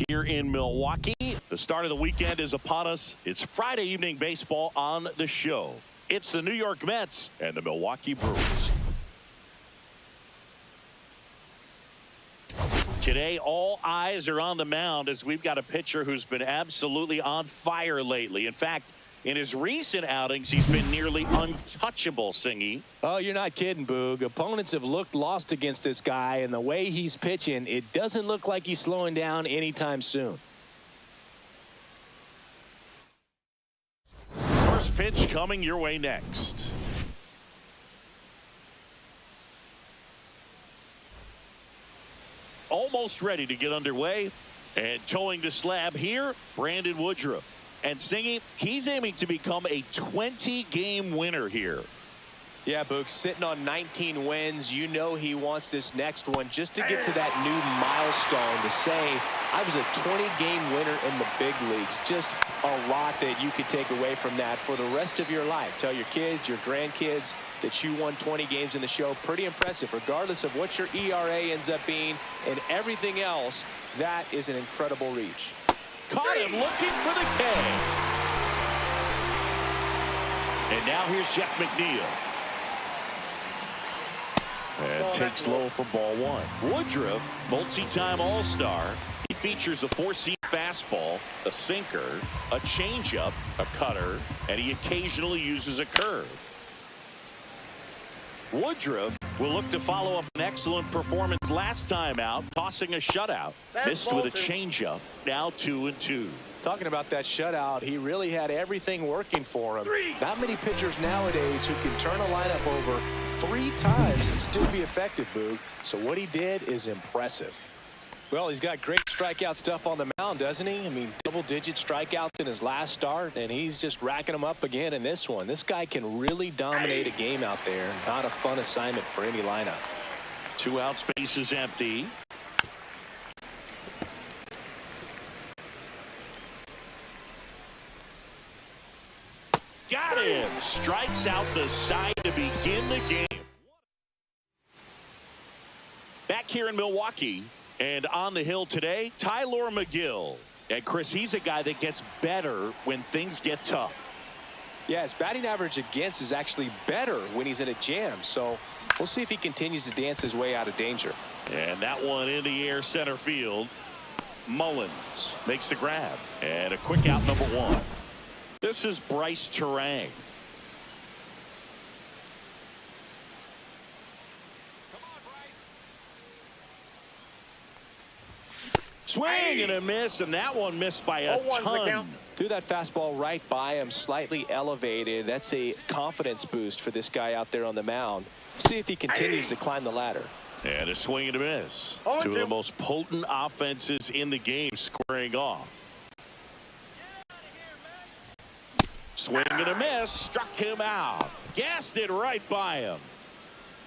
here in Milwaukee. The start of the weekend is upon us. It's Friday evening baseball on the show. It's the New York Mets and the Milwaukee Brewers. Today, all eyes are on the mound as we've got a pitcher who's been absolutely on fire lately. In fact, in his recent outings, he's been nearly untouchable, Singy. Oh, you're not kidding, Boog. Opponents have looked lost against this guy, and the way he's pitching, it doesn't look like he's slowing down anytime soon. First pitch coming your way next. Almost ready to get underway, and towing the slab here, Brandon Woodruff. And Singy, he's aiming to become a 20-game winner here. Yeah, Boog, sitting on 19 wins. You know he wants this next one just to get to that new milestone, to say, I was a 20-game winner in the big leagues. Just a lot that you could take away from that for the rest of your life. Tell your kids, your grandkids that you won 20 games in the show. Pretty impressive, regardless of what your ERA ends up being and everything else. That is an incredible reach. Caught him looking for the K. And now here's Jeff McNeil. And takes low for ball one. Woodruff, multi-time All-Star. He features a four-seam fastball, a sinker, a changeup, a cutter, and he occasionally uses a curve. Woodruff will look to follow up an excellent performance last time out, tossing a shutout. Missed with a changeup. Now 2-2. Talking about that shutout, he really had everything working for him. Not many pitchers nowadays who can turn a lineup over 3 times and still be effective, Boog. So what he did is impressive. Well, he's got great strikeout stuff on the mound, doesn't he? I mean, double-digit strikeouts in his last start, and he's just racking them up again in this one. This guy can really dominate a game out there. Not a fun assignment for any lineup. 2 out, space is empty. Got him. Strikes out the side to begin the game. Back here in Milwaukee. And on the hill today, Tyler McGill. And Chris, he's a guy that gets better when things get tough. Yeah, his batting average against is actually better when he's in a jam. So we'll see if he continues to dance his way out of danger. And that one in the air center field. Mullins makes the grab. And a quick out, number 1. This is Bryce Terang. Swing and a miss, and that one missed by a ton. Threw that fastball right by him, slightly elevated. That's a confidence boost for this guy out there on the mound. See if he continues to climb the ladder. And a swing and a miss. 2 of the most potent offenses in the game squaring off. Swing and a miss, struck him out. Gassed it right by him.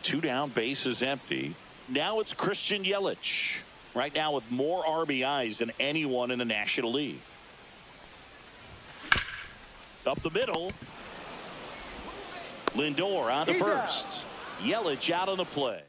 2 down, bases empty. Now it's Christian Yelich. Right now with more RBIs than anyone in the National League. Up the middle. Lindor on to first. Yelich out on the play.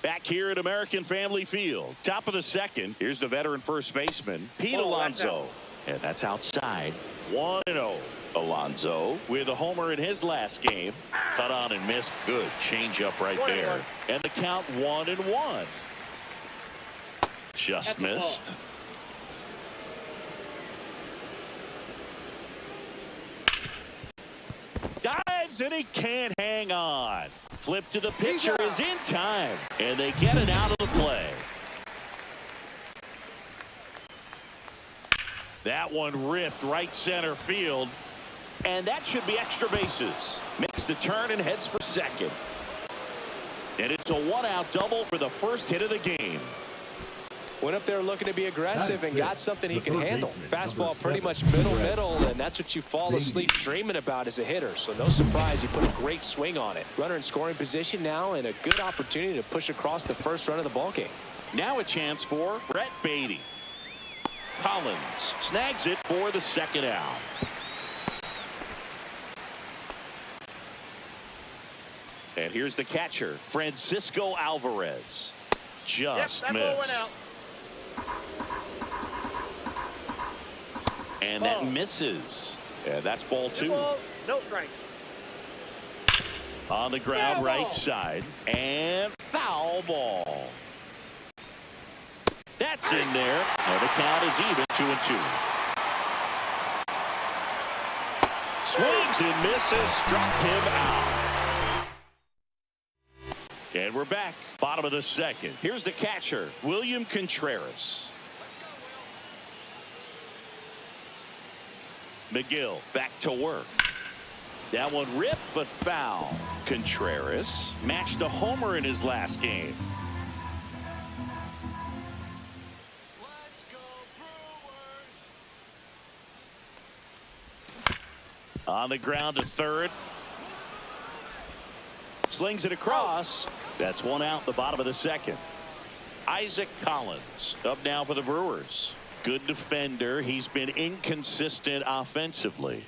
Back here at American Family Field. Top of the second. Here's the veteran first baseman, Pete Alonso. And that's outside. 1-0. Alonso with a homer in his last game. Cut on and missed. Good changeup right there. And the count 1-1. Just missed. Dives and he can't hang on. Flip to the pitcher is in time. And they get it out of the play. That one ripped right center field. And that should be extra bases. Makes the turn and heads for second. And it's a 1-out double for the first hit of the game. Went up there looking to be aggressive and got something he can handle. Fastball pretty much middle, and that's what you fall asleep dreaming about as a hitter. So no surprise, he put a great swing on it. Runner in scoring position now, and a good opportunity to push across the first run of the ballgame. Now a chance for Brett Beatty. Collins snags it for the second out. And here's the catcher, Francisco Alvarez. Just missed. And that misses. And that's ball 2. Ball, no strike. On the ground, Foul right ball. side. And foul ball. That's in there. And the count is even, 2-2. Swings and misses. Struck him out. And we're back. Bottom of the second. Here's the catcher, William Contreras. McGill back to work. That one ripped but foul. Contreras matched a homer in his last game. Let's go Brewers. On the ground to third. Slings it across. That's one out, the bottom of the second. Isaac Collins up now for the Brewers. Good defender. He's been inconsistent offensively.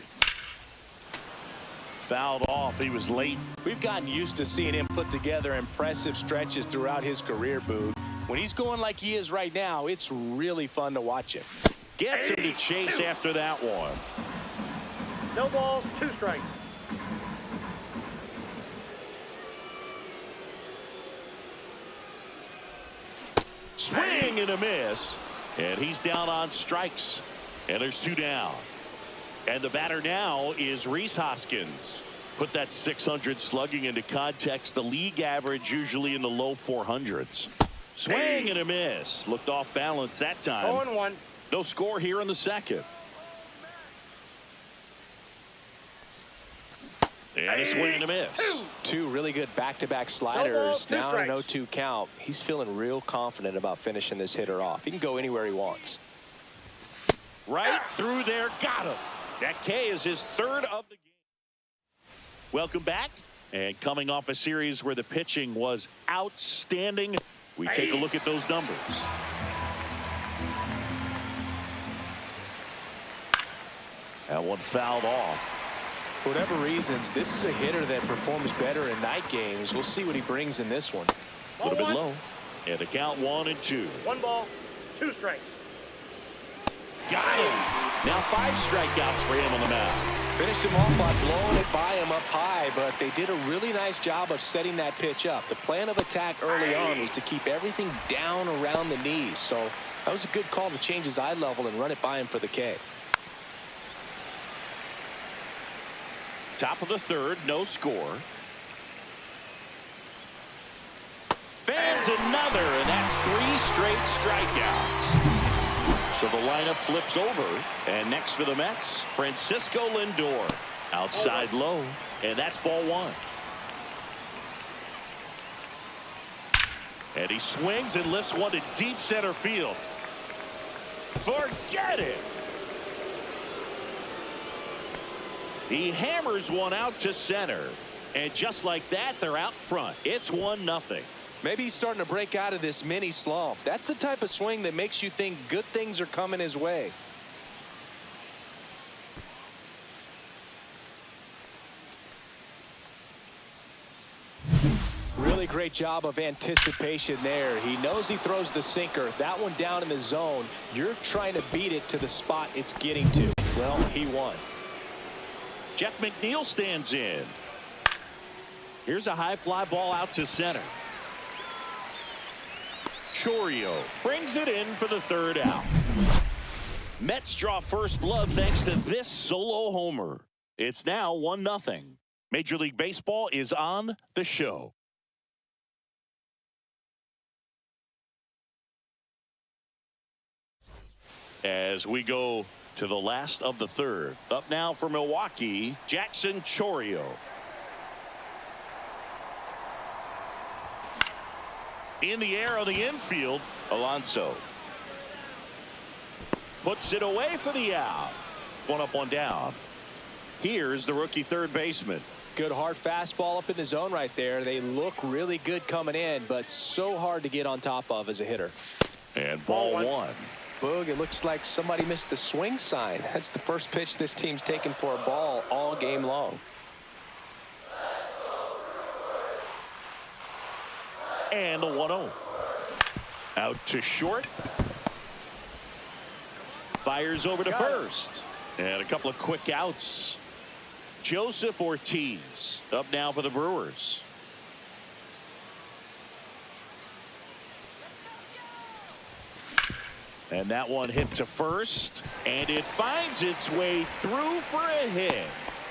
Fouled off. He was late. We've gotten used to seeing him put together impressive stretches throughout his career, Boog. When he's going like he is right now, it's really fun to watch him. Gets him to chase after that one. No balls, 2 strikes. Swing and a miss. And he's down on strikes. And there's 2 down. And the batter now is Rhys Hoskins. Put that 600 slugging into context. The league average usually in the low 400s. Swing and a miss. Looked off balance that time. 0-1. No score here in the second. And a swing and a miss. 2 really good back-to-back sliders. No ball, 2 Now in strikes. an 0-2 count. He's feeling real confident about finishing this hitter off. He can go anywhere he wants. Right through there. Got him. That K is his 3rd of the game. Welcome back. And coming off a series where the pitching was outstanding, we take a look at those numbers. That one fouled off. For whatever reasons, this is a hitter that performs better in night games. We'll see what he brings in this one. A little bit 1-1. low. And the count 1-2. 1 ball, 2 strikes. Got him. Now 5 strikeouts for him on the mound. Finished him off by blowing it by him up high, but they did a really nice job of setting that pitch up. The plan of attack early on was to keep everything down around the knees. So that was a good call to change his eye level and run it by him for the K. Top of the 3rd, no score. Fans another, and that's 3 straight strikeouts. So the lineup flips over, and next for the Mets, Francisco Lindor. Outside low, and that's ball 1. And he swings and lifts one to deep center field. Forget it. He hammers one out to center. And just like that, they're out front. It's 1-0. Maybe he's starting to break out of this mini slump. That's the type of swing that makes you think good things are coming his way. Really great job of anticipation there. He knows he throws the sinker. That one down in the zone. You're trying to beat it to the spot it's getting to. Well, he won. Jeff McNeil stands in. Here's a high fly ball out to center. Chourio brings it in for the 3rd out. Mets draw first blood thanks to this solo homer. It's now 1-0. Major League Baseball is on the show. As we go to the last of the 3rd. Up now for Milwaukee, Jackson Chourio. In the air on the infield, Alonso. Puts it away for the out. 1 up, 1 down. Here's the rookie 3rd baseman. Good hard fastball up in the zone right there. They look really good coming in, but so hard to get on top of as a hitter. And ball 1. Boog, it looks like somebody missed the swing sign. That's the first pitch this team's taken for a ball all game long. And the 1-0. Out to short. fires over to first. And a couple of quick outs. Joseph Ortiz up now for the Brewers. And that one hit to first, and it finds its way through for a hit.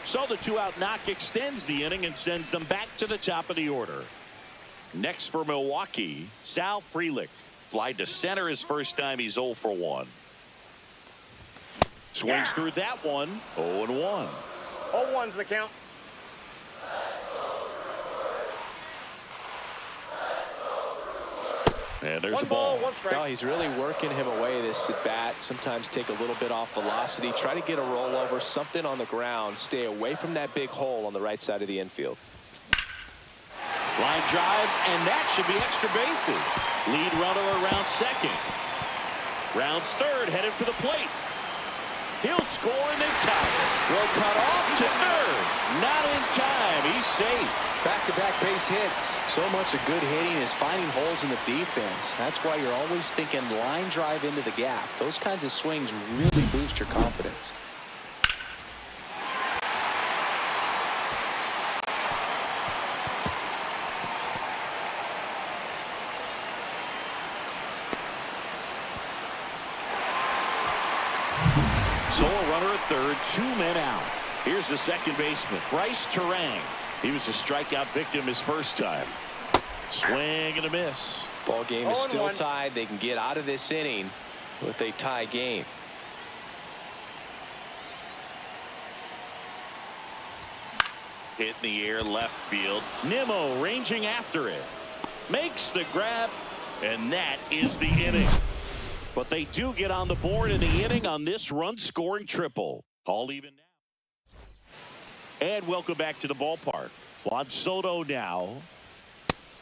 So the 2-out knock extends the inning and sends them back to the top of the order. Next for Milwaukee, Sal Frelick. Fly to center his first time. He's 0 for 1. Swings through that one. 0-1. 0-1's the count. And there's One a ball. ball, one strike. Well, he's really working him away, this at bat. Sometimes take a little bit off velocity. Try to get a rollover, something on the ground. Stay away from that big hole on the right side of the infield. Line drive, and that should be extra bases. Lead runner around second. Rounds third, headed for the plate. He'll score and then tie it. Will cut off to third. Not in time. He's safe. Back-to-back base hits. So much of good hitting is finding holes in the defense. That's why you're always thinking line drive into the gap. Those kinds of swings really boost your confidence. So a runner at third, 2 men out. Here's the second baseman, Bryce Terang. He was a strikeout victim his first time. Swing and a miss. Ball game is still 0-1. tied. They can get out of this inning with a tie game. Hit in the air left field. Nimmo ranging after it. Makes the grab, and that is the inning. But they do get on the board in the inning on this run-scoring triple. All even now. And welcome back to the ballpark. Juan Soto now.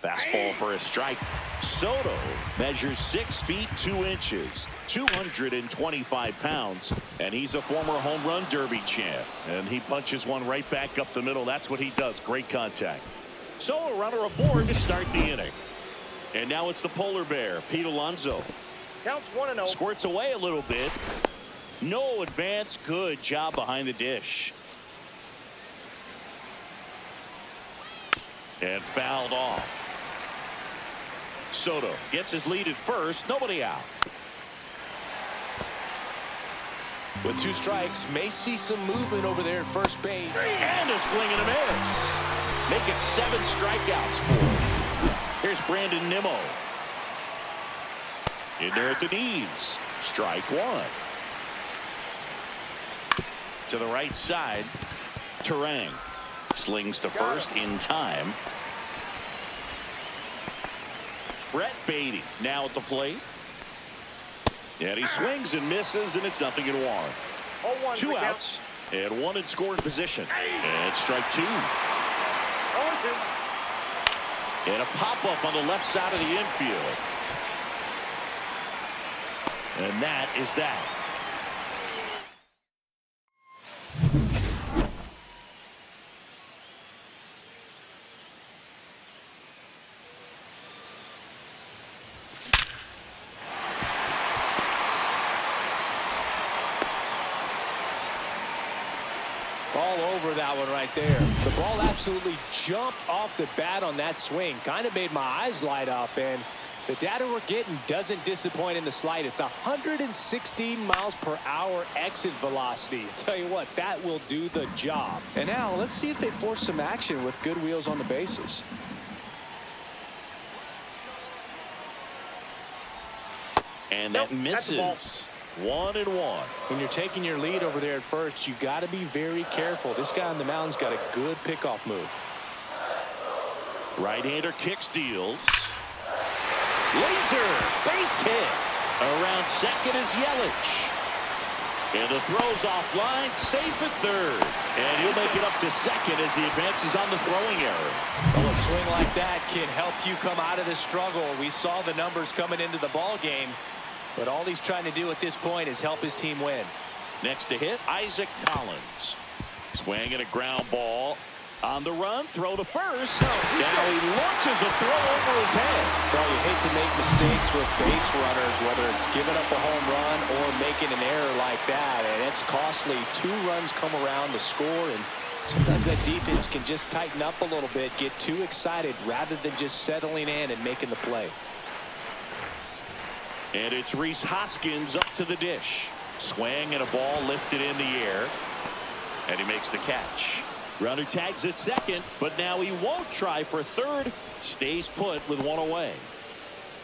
Fastball for a strike. Soto measures 6 feet 2 inches, 225 pounds, and he's a former home run derby champ. And he punches one right back up the middle. That's what he does. Great contact. So a runner aboard to start the inning. And now it's the polar bear, Pete Alonso. Counts 1-0. Squirts away a little bit. No advance. Good job behind the dish. And fouled off. Soto gets his lead at first. Nobody out. With 2 strikes, may see some movement over there at first base. And a swing and a miss. Make it 7 strikeouts for him. Here's Brandon Nimmo. In there at the knees. Strike 1. To the right side. Terang slings to first in time. Brett Beatty now at the plate. And he swings and misses, and it's 0-1. 0-1's 2 the count. outs and 1 in scoring position. And strike 2. 0-2. And a pop-up on the left side of the infield. And that is that. All over that one right there. The ball absolutely jumped off the bat on that swing. Kind of made my eyes light up, and the data we're getting doesn't disappoint in the slightest. 116 miles per hour exit velocity. Tell you what, that will do the job. And now let's see if they force some action with good wheels on the bases. And Nope, that that's a ball. misses. 1-1. When you're taking your lead over there at first, you got to be very careful. This guy on the mound's got a good pickoff move. Right-hander kick steals. Laser base hit. Around second is Yelich. And the throw's offline, safe at third. And he'll make it up to second as he advances on the throwing error. Well, a swing like that can help you come out of the struggle. We saw the numbers coming into the ball game, but all he's trying to do at this point is help his team win. Next to hit, Isaac Collins. Swing and a ground ball. On the run, throw to first. Now he launches a throw over his head. Well, you hate to make mistakes with base runners, whether it's giving up a home run or making an error like that, and it's costly. 2 runs come around to score, and sometimes that defense can just tighten up a little bit, get too excited rather than just settling in and making the play. And it's Rhys Hoskins up to the dish. Swing and a ball lifted in the air. And he makes the catch. Runner tags at second, but now he won't try for third. Stays put with 1 away.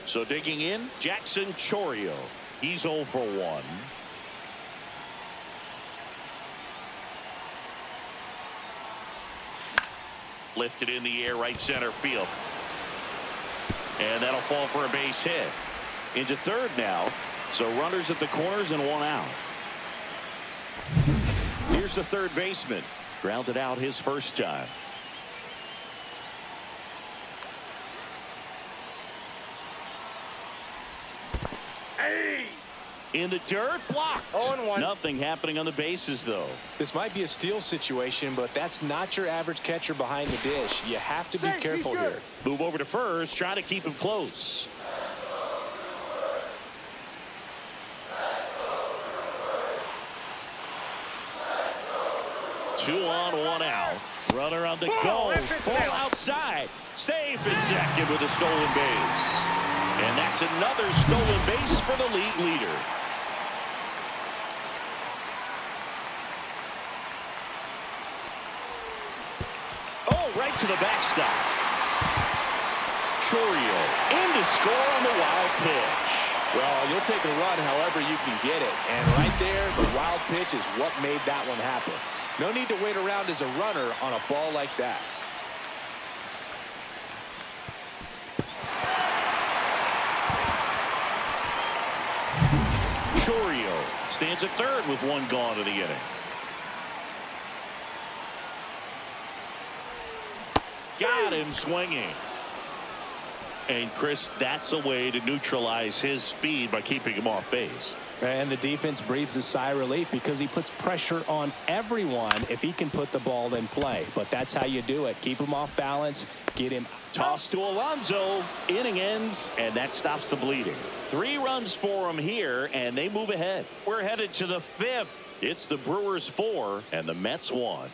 So digging in, Jackson Chourio. He's 0 for 1. Lifted in the air, right center field. And that'll fall for a base hit. Into third now. So runners at the corners and 1 out. Here's the third baseman. Grounded out his first time. Hey! In the dirt, blocked. 0-1. Nothing happening on the bases, though. This might be a steal situation, but that's not your average catcher behind the dish. You have to be Safe, careful he's good. here. Move over to first, try to keep him close. Two on, 1 out. Runner on the go. Ball outside. Safe at second with a stolen base. And that's another stolen base for the league leader. Oh, right to the backstop. Chourio in to score on the wild pitch. Well, you'll take a run however you can get it. And right there, the wild pitch is what made that one happen. No need to wait around as a runner on a ball like that. Chourio stands at third with 1 gone in the inning. Got him swinging. And Chris, that's a way to neutralize his speed by keeping him off base. And the defense breathes a sigh of relief because he puts pressure on everyone if he can put the ball in play. But that's how you do it. Keep him off balance. Get him. Toss to Alonso. Inning ends, and that stops the bleeding. 3 runs for him here, and they move ahead. We're headed to the 5th. It's the Brewers 4 and the Mets 1.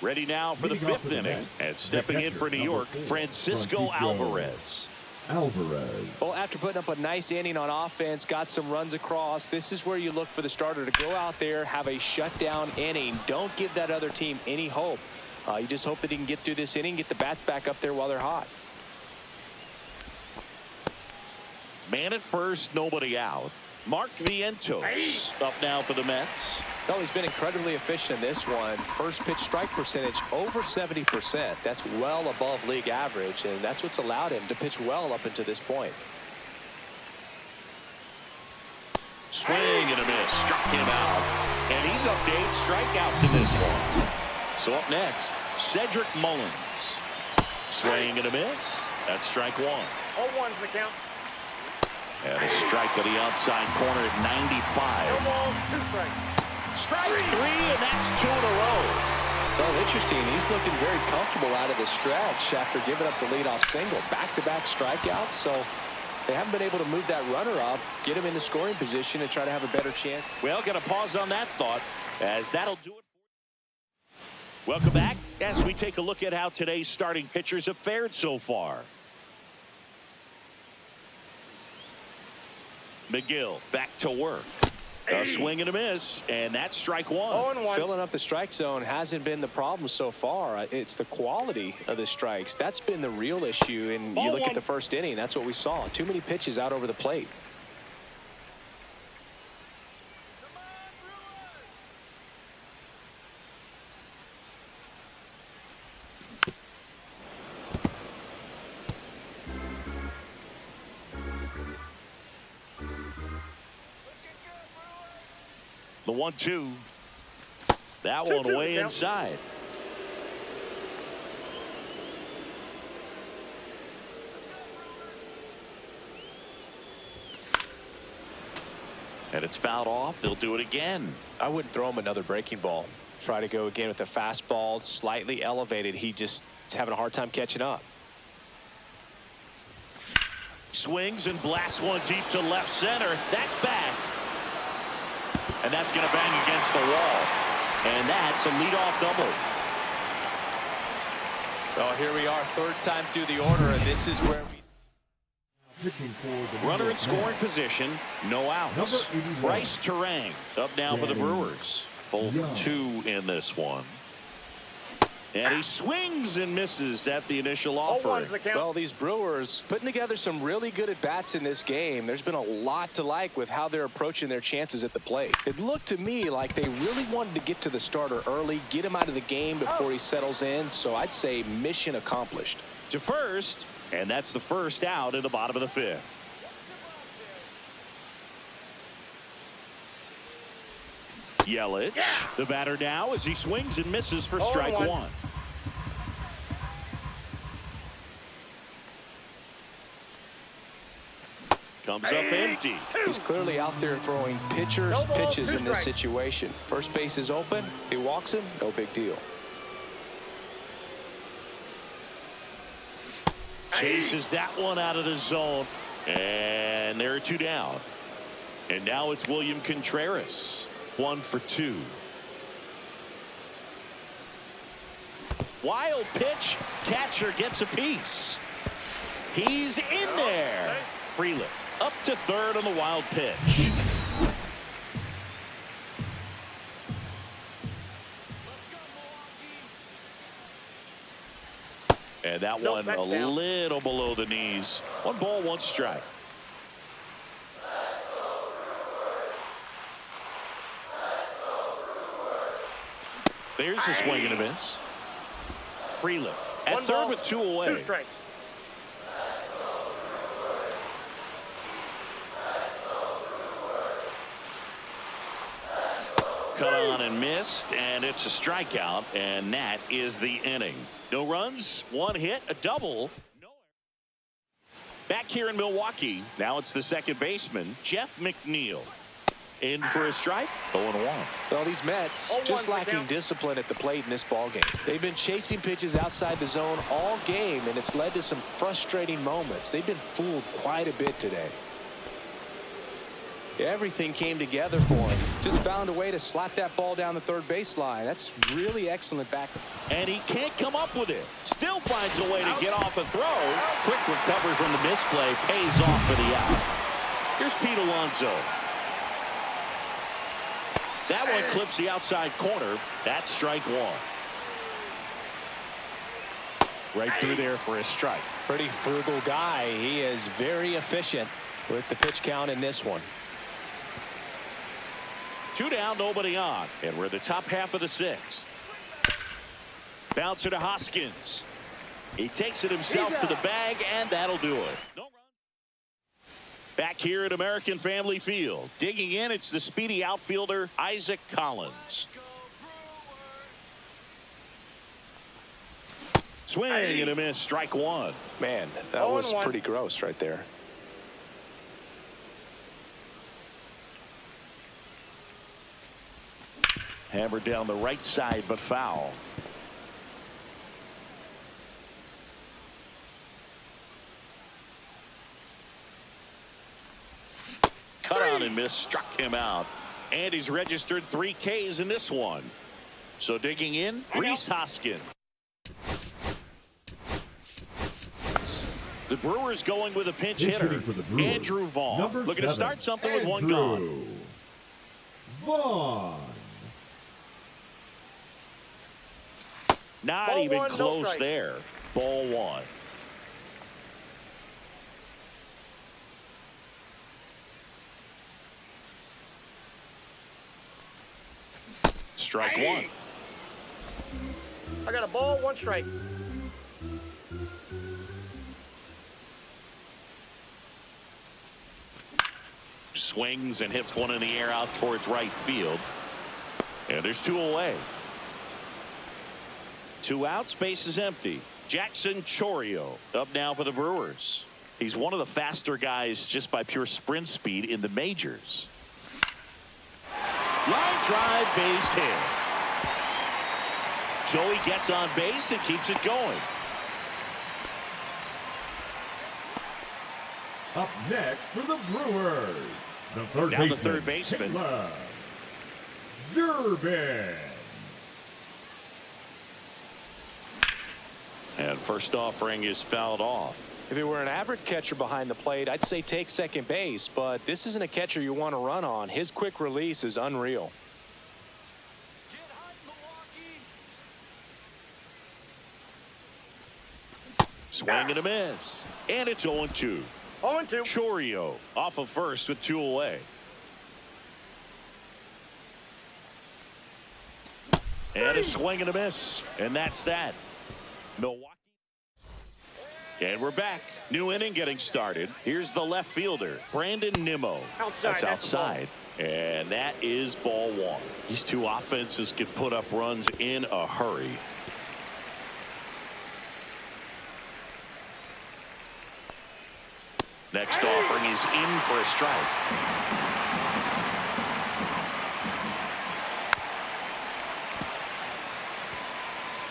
Ready now for the 5th inning, and stepping in for New York, Francisco Alvarez. Well, after putting up a nice inning on offense, got some runs across, this is where you look for the starter to go out there, have a shutdown inning. Don't give that other team any hope. You just hope that he can get through this inning, get the bats back up there while they're hot. Man at first, nobody out. Mark Vientos up now for the Mets. Well, he's been incredibly efficient in this one. First pitch strike percentage over 70%. That's well above league average, and that's what's allowed him to pitch well up until this point. Swing and a miss. Struck him out. And he's up to 8 strikeouts in this one. So up next, Cedric Mullins. Swing and a miss. That's strike 1. 0-1's the count. And a strike to the outside corner at 95. No balls, 2 strikes. Strike 3, and that's 2 in a row. Well, interesting. He's looking very comfortable out of the stretch after giving up the leadoff single. Back-to-back strikeouts, so they haven't been able to move that runner up, get him in the scoring position, and try to have a better chance. Well, got to pause on that thought, as that'll do it. Welcome back as we take a look at how today's starting pitchers have fared so far. McGill back to work. A swing and a miss, and that's strike 1. 0-1. Filling up the strike zone hasn't been the problem so far. It's the quality of the strikes. That's been the real issue. And you look at the first inning, that's what we saw. Too many pitches out over the plate. The 1-2. That one way inside. And it's fouled off. They'll do it again. I wouldn't throw him another breaking ball. Try to go again with the fastball, slightly elevated. He just is having a hard time catching up. Swings and blasts one deep to left center. That's back. And that's going to bang against the wall. And that's a leadoff double. Well, here we are, third time through the order, and this is where we... Runner in scoring position, no outs. Bryce Terang up now for the Brewers. Both 2 in this one. And he swings and misses at the initial offering. Well, these Brewers putting together some really good at-bats in this game. There's been a lot to like with how they're approaching their chances at the plate. It looked to me like they really wanted to get to the starter early, get him out of the game before he settles in. So I'd say mission accomplished. To first, and that's the first out in the bottom of the 5th. Yelich, the batter now as he swings and misses for strike 1. Comes up empty. He's clearly out there throwing pitchers pitches in this situation. First base is open. If he walks him, no big deal. Chases that one out of the zone. And there are 2 down. And now it's William Contreras. 1 for 2. Wild pitch. Catcher gets a piece. He's in there. Frelick up to third on the wild pitch. And that one a little below the knees. 1 ball, 1 strike. There's a swing and a miss. Frelick at third with 2 away. 2 strikes. Cut on and missed, and it's a strikeout, and that is the inning. No runs, 1 hit, a double. Back here in Milwaukee, now it's the second baseman, Jeff McNeil. In for a strike, 0-1. Well, these Mets just lacking discipline at the plate in this ballgame. They've been chasing pitches outside the zone all game, and it's led to some frustrating moments. They've been fooled quite a bit today. Everything came together for him. Just found a way to slap that ball down the third baseline. That's really excellent back. And he can't come up with it. Still finds a way to get off a throw. Quick recovery from the misplay. Pays off for the out. Here's Pete Alonso. That one clips the outside corner. That's strike 1. Right through there for a strike. Pretty frugal guy. He is very efficient with the pitch count in this one. 2 down, nobody on. And we're in the top half of the 6th. Bouncer to Hoskins. He takes it himself to the bag, and that'll do it. No run. Back here at American Family Field. Digging in, it's the speedy outfielder, Isaac Collins. Swing and a miss, strike 1. Man, that was pretty gross right there. Hammered down the right side, but foul. Cut on and miss, struck him out. And he's registered 3 Ks in this one. So digging in, Rhys Hoskins. The Brewers going with a pinch hitter, Andrew Vaughn. Looking to start something with 1 gone. Vaughn. Not Ball even 1, no close strike. there. Ball 1. Strike 1. I got a ball, 1 strike. Swings and hits one in the air out towards right field. And there's 2 away. 2 outs, base is empty. Jackson Chourio up now for the Brewers. He's one of the faster guys just by pure sprint speed in the majors. Line drive, base hit. So he gets on base and keeps it going. Up next for the Brewers, the third Down the baseman, third baseman. Durbin. And first offering is fouled off. If he were an average catcher behind the plate, I'd say take second base, but this isn't a catcher you want to run on. His quick release is unreal. Get hot, Milwaukee. Swing and a miss. And it's 0-2. 0-2. Chorio off of first with 2 away. And a swing and a miss. And that's that. Milwaukee. And we're back. New inning getting started. Here's the left fielder, Brandon Nimmo. That's outside. And that is ball 1. These two offenses can put up runs in a hurry. Next offering is in for a strike.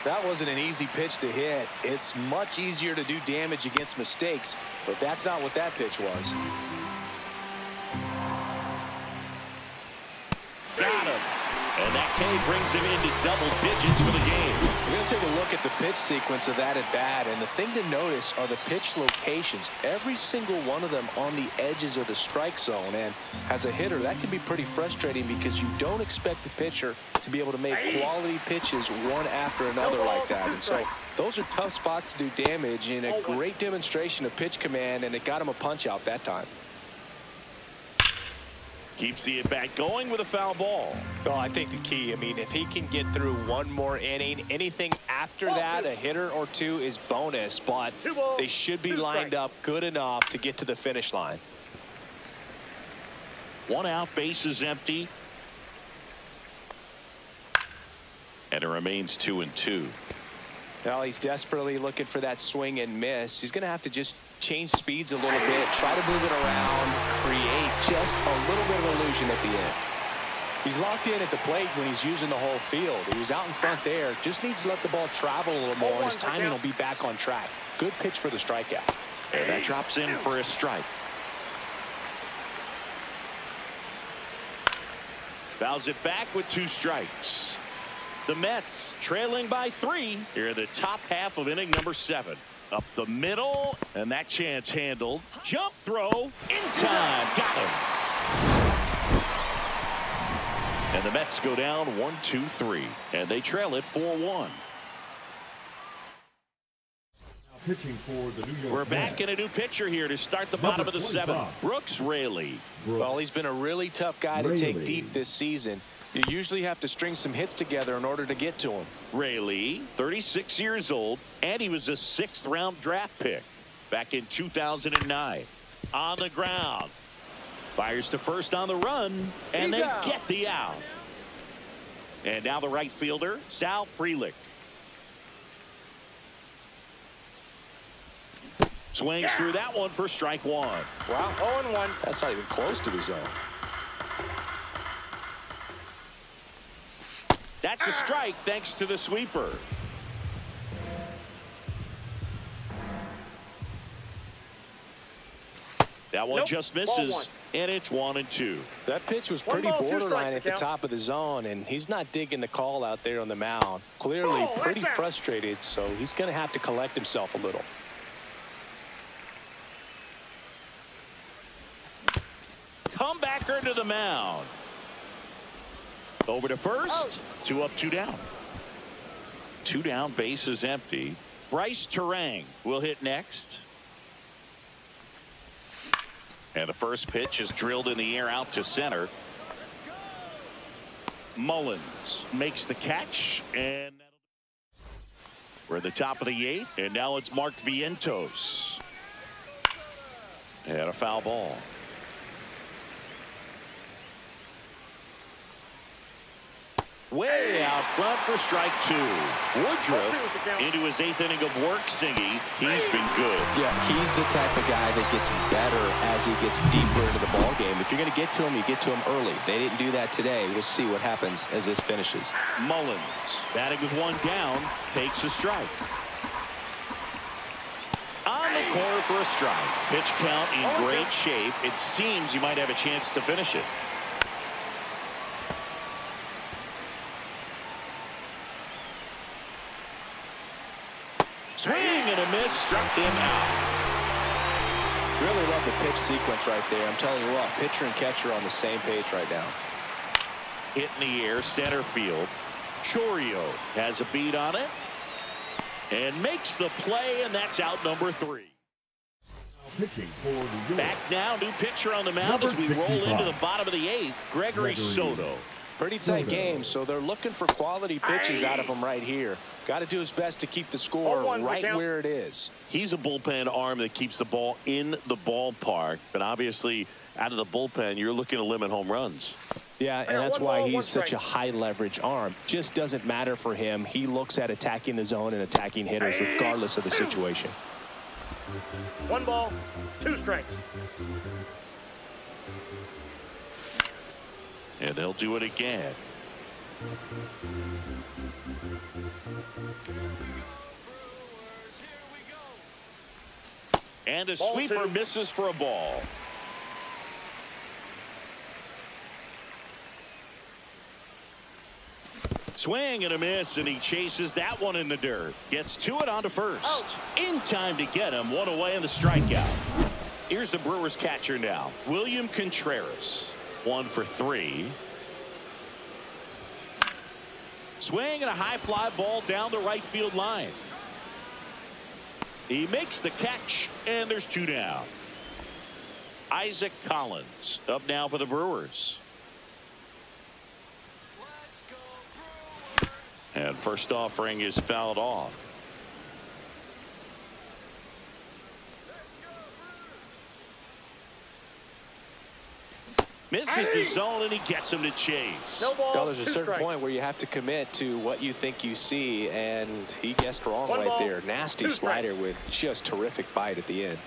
That wasn't an easy pitch to hit. It's much easier to do damage against mistakes, but that's not what that pitch was. Got him. And that K brings him into double digits for the game. We're going to take a look at the pitch sequence of that at bat, and the thing to notice are the pitch locations. Every single one of them on the edges of the strike zone, and as a hitter, that can be pretty frustrating because you don't expect the pitcher to be able to make quality pitches one after another like that. And so those are tough spots to do damage, and a great demonstration of pitch command, and it got him a punch out that time. Keeps the at-bat going with a foul ball. Oh, I think the key, I mean, if he can get through one more inning, anything after that, a hitter or two is bonus, but they should be lined up good enough to get to the finish line. 1 out, base is empty. And it remains 2-2. Well, he's desperately looking for that swing and miss. He's going to have to just change speeds a little bit, try to move it around, create just a little bit of illusion at the end. He's locked in at the plate when he's using the whole field. He was out in front there, just needs to let the ball travel a little more, and his timing will be back on track. Good pitch for the strikeout. And that drops in for a strike. Fouls it back with 2 strikes. The Mets trailing by 3 here in the top half of inning number 7. Up the middle, and that chance handled. Jump throw in time. Got him. And the Mets go down 1-2-3, and they trail it 4-1. Pitching for the New York We're back in a new pitcher here to start the bottom of the 7th. Brooks Raley. Well, he's been a really tough guy to take deep this season. You usually have to string some hits together in order to get to him. Raley, 36 years old, and he was a 6th-round draft pick back in 2009. On the ground. Fires to first on the run, and they get the out. And now the right fielder, Sal Frelick. Swings through that one for strike 1. Wow, 0-1. That's not even close to the zone. That's a strike thanks to the sweeper. That one just misses, and it's 1-2. That pitch was pretty borderline at the top of the zone, and he's not digging the call out there on the mound. Clearly pretty frustrated, so he's going to have to collect himself a little. Comebacker to the mound. Over to first. 2 up, 2 down. 2 down, base is empty. Bryce Terang will hit next. And the first pitch is drilled in the air out to center. Mullins makes the catch, and we're at the top of the 8th, and now it's Mark Vientos. And a foul ball. Way out front for strike two. Woodruff into his 8th inning of work, Singy. He's been good. Yeah, he's the type of guy that gets better as he gets deeper into the ball game. If you're going to get to him, you get to him early. They didn't do that today. We'll see what happens as this finishes. Mullins, batting with one down, takes a strike. On the corner for a strike. Pitch count in great shape. It seems you might have a chance to finish it. Swing and a miss, struck him out. Really love the pitch sequence right there. I'm telling you what, pitcher and catcher on the same page right now. Hit in the air, center field. Chourio has a beat on it and makes the play, and that's out number 3. Pitching for New York. Back now, new pitcher on the mound as we roll into the bottom of the 8th. Gregory Soto. Pretty tight game, so they're looking for quality pitches out of him right here. Got to do his best to keep the score right where it is. He's a bullpen arm that keeps the ball in the ballpark, but obviously out of the bullpen, you're looking to limit home runs. Yeah, and that's why he's such a high leverage arm. Just doesn't matter for him. He looks at attacking the zone and attacking hitters regardless of the situation. 1 ball, 2 strikes. And they'll do it again. And the sweeper misses for a ball. Swing and a miss, and he chases that one in the dirt. Gets to it onto first. In time to get him. 1 away in the strikeout. Here's the Brewers catcher now. William Contreras. 1 for 3. Swing and a high fly ball down the right field line. He makes the catch, and there's 2 down. Isaac Collins up now for the Brewers. And first offering is fouled off. Misses the zone, and he gets him to chase. No ball, There's a 2 certain strikes. point where you have to commit to what you think you see, and he guessed wrong 1 right ball, there. Nasty 2 strikes. slider with just terrific bite at the end.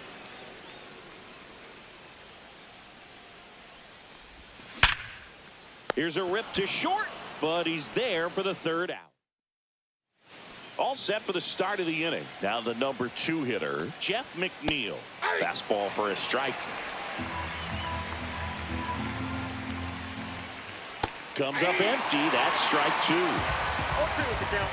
Here's a rip to short, but he's there for the 3rd out. All set for the start of the inning. Now the number 2 hitter, Jeff McNeil. Fastball for a strike. Comes up empty. That's strike 2. 0-2 with the count.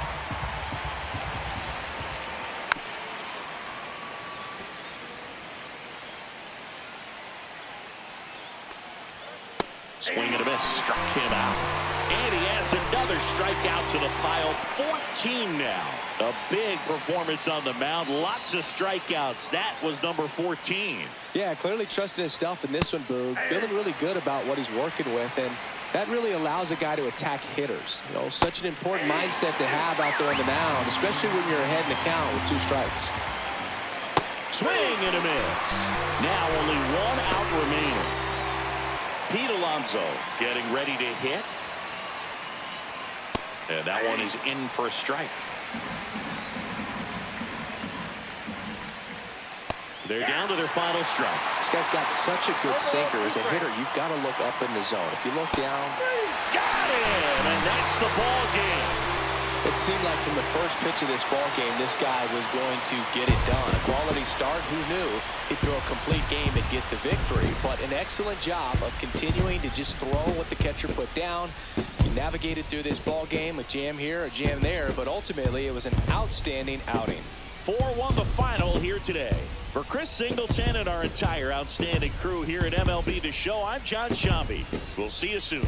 Swing and a miss. Struck him out. And he adds another strikeout to the pile. 14 now. A big performance on the mound. Lots of strikeouts. That was number 14. Yeah, clearly trusting his stuff in this one, Boog. Feeling really good about what he's working with, and that really allows a guy to attack hitters. You know, such an important mindset to have out there on the mound, especially when you're ahead in the count with 2 strikes. Swing and a miss. Now only 1 out remaining. Pete Alonso getting ready to hit. And that one is in for a strike. They're down to their final strike. This guy's got such a good sinker. As a hitter, you've got to look up in the zone. If you look down, Got him, and that's the ball game. it seemed like from the first pitch of this ball game, this guy was going to get it done. A quality start, who knew? He'd throw a complete game and get the victory. But an excellent job of continuing to just throw what the catcher put down. He navigated through this ball game, a jam here, a jam there, but ultimately it was an outstanding outing. 4-1 the final here today. For Chris Singleton and our entire outstanding crew here at MLB The Show, I'm John Shambi. We'll see you soon.